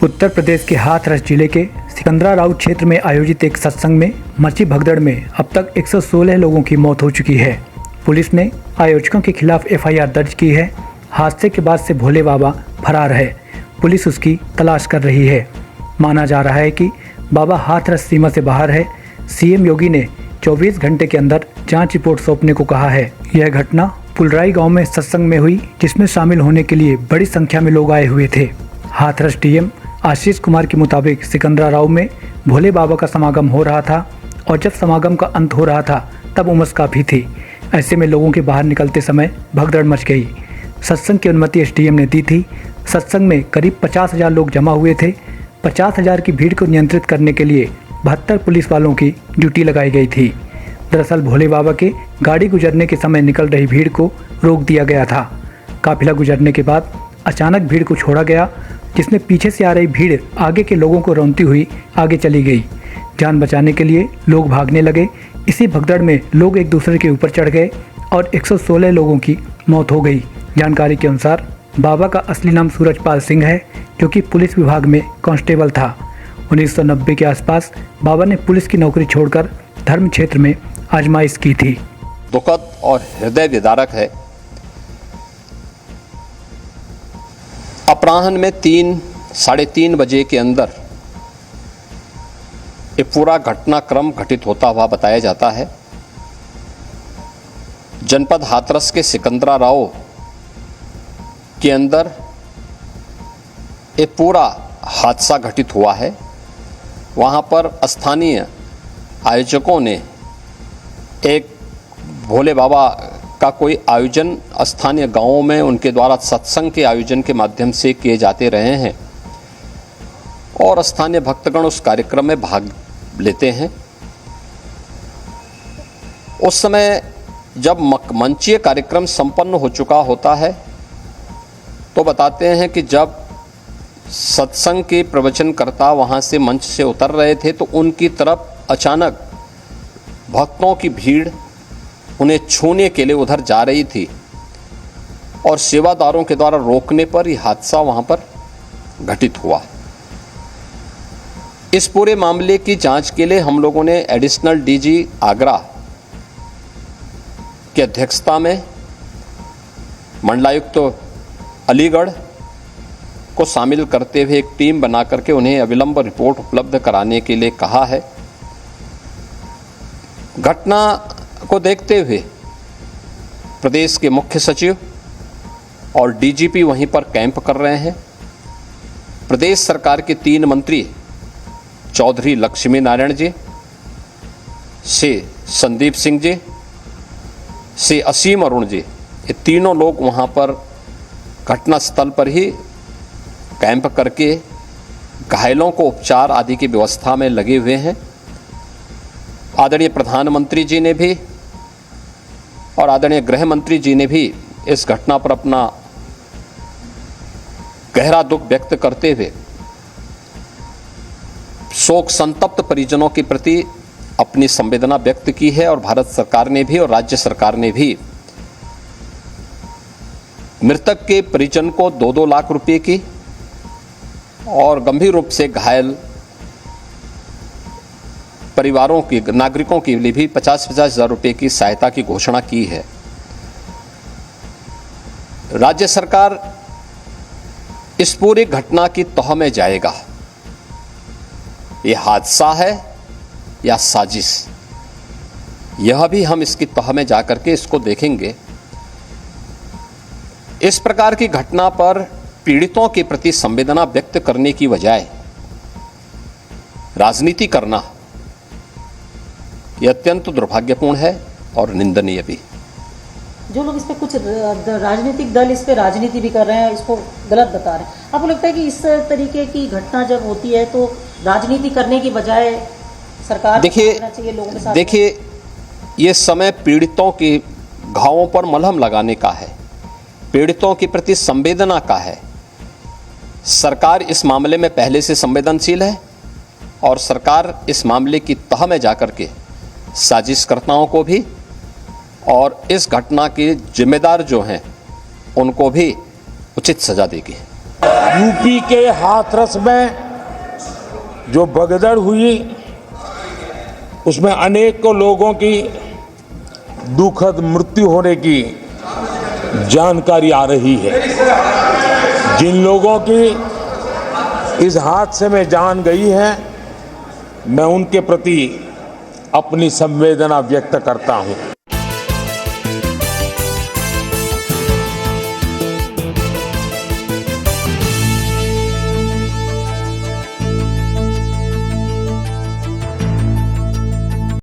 उत्तर प्रदेश के हाथरस जिले के सिकंदराबाद क्षेत्र में आयोजित एक सत्संग में मची भगदड़ में अब तक 116 लोगों की मौत हो चुकी है। पुलिस ने आयोजकों के खिलाफ एफआईआर दर्ज की है। हादसे के बाद से भोले बाबा फरार है। पुलिस उसकी तलाश कर रही है। माना जा रहा है कि बाबा हाथरस सीमा से बाहर है। सीएम योगी ने 24 घंटे के अंदर जांच रिपोर्ट सौंपने को कहा है। यह घटना पुलराई गांव में सत्संग में हुई, जिसमें शामिल होने के लिए बड़ी संख्या में लोग आए हुए थे। हाथरस डीएम आशीष कुमार के मुताबिक सिकंदराबाद में भोले बाबा का समागम हो रहा था और जब समागम का अंत हो रहा था तब उमस काफ़ी थी। ऐसे में लोगों के बाहर निकलते समय भगदड़ मच गई। सत्संग की अनुमति एसडीएम ने दी थी। सत्संग में करीब 50,000 लोग जमा हुए थे। 50,000 की भीड़ को नियंत्रित करने के लिए 72 पुलिस वालों की ड्यूटी लगाई गई थी। दरअसल भोले बाबा के गाड़ी गुजरने के समय निकल रही भीड़ को रोक दिया गया था। काफिला गुजरने के बाद अचानक भीड़ को छोड़ा गया, जिसमें पीछे से आ रही भीड़ आगे के लोगों को रौंदती हुई आगे चली गई। जान बचाने के लिए लोग भागने लगे। इसी भगदड़ में लोग एक दूसरे के ऊपर चढ़ गए और 116 लोगों की मौत हो गई। जानकारी के अनुसार बाबा का असली नाम सूरजपाल सिंह है, जो कि पुलिस विभाग में कांस्टेबल था। 1990 के आसपास बाबा ने पुलिस की नौकरी छोड़कर धर्म क्षेत्र में आजमाइश की थी। दुखद और हृदय विदारक है। अपराह्न में 3-3:30 बजे के अंदर ये पूरा घटनाक्रम घटित होता हुआ बताया जाता है। जनपद हाथरस के सिकंदराबाद के अंदर ये पूरा हादसा घटित हुआ है। वहाँ पर स्थानीय आयोजकों ने एक भोले बाबा का कोई आयोजन स्थानीय गांवों में उनके द्वारा सत्संग के आयोजन के माध्यम से किए जाते रहे हैं और स्थानीय भक्तगण उस कार्यक्रम में भाग लेते हैं। उस समय जब मंचीय कार्यक्रम संपन्न हो चुका होता है तो बताते हैं कि जब सत्संग के प्रवचनकर्ता वहाँ से मंच से उतर रहे थे तो उनकी तरफ अचानक भक्तों की भीड़ उन्हें छूने के लिए उधर जा रही थी और सेवादारों के द्वारा रोकने पर यह हादसा वहाँ पर घटित हुआ। इस पूरे मामले की जांच के लिए हम लोगों ने एडिशनल डीजी आगरा की अध्यक्षता में मंडलायुक्त अलीगढ़ को शामिल करते हुए एक टीम बना करके उन्हें अविलंब रिपोर्ट उपलब्ध कराने के लिए कहा है। घटना को देखते हुए प्रदेश के मुख्य सचिव और डीजीपी वहीं पर कैंप कर रहे हैं। प्रदेश सरकार के 3 मंत्री चौधरी लक्ष्मी नारायण जी, से संदीप सिंह जी, से असीम अरुण जी, ये तीनों लोग वहाँ पर घटनास्थल पर ही कैंप करके घायलों को उपचार आदि की व्यवस्था में लगे हुए हैं। आदरणीय प्रधानमंत्री जी ने भी और आदरणीय गृह मंत्री जी ने भी इस घटना पर अपना गहरा दुख व्यक्त करते हुए शोक संतप्त परिजनों के प्रति अपनी संवेदना व्यक्त की है और भारत सरकार ने भी और राज्य सरकार ने भी मृतक के परिजन को 2-2 लाख रुपए की और गंभीर रूप से घायल परिवारों की नागरिकों के लिए भी 50-50 हज़ार रुपये की सहायता की घोषणा की है। राज्य सरकार इस पूरी घटना की तह में जाएगा। यह हादसा है या साजिश, यह भी हम इसकी तह में जाकर के इसको देखेंगे। इस प्रकार की घटना पर पीड़ितों के प्रति संवेदना व्यक्त करने की बजाय राजनीति करना यह अत्यंत दुर्भाग्यपूर्ण है और निंदनीय भी। जो लोग इस पे कुछ राजनीतिक दल इस पे राजनीति भी कर रहे हैं, इसको गलत बता रहे हैं, आपको लगता है कि इस तरीके की घटना जब होती है तो राजनीति करने की बजाय सरकार देखिए ये समय पीड़ितों के घावों पर मलहम लगाने का है, पीड़ितों के प्रति संवेदना का है। सरकार इस मामले में पहले से संवेदनशील है और सरकार इस मामले की तह में जाकर के साजिशकर्ताओं को भी और इस घटना के जिम्मेदार जो हैं उनको भी उचित सजा देगी। यूपी के हाथरस में जो भगदड़ हुई उसमें अनेकों लोगों की दुखद मृत्यु होने की जानकारी आ रही है। जिन लोगों की इस हादसे में जान गई है, मैं उनके प्रति अपनी संवेदना व्यक्त करता हूं।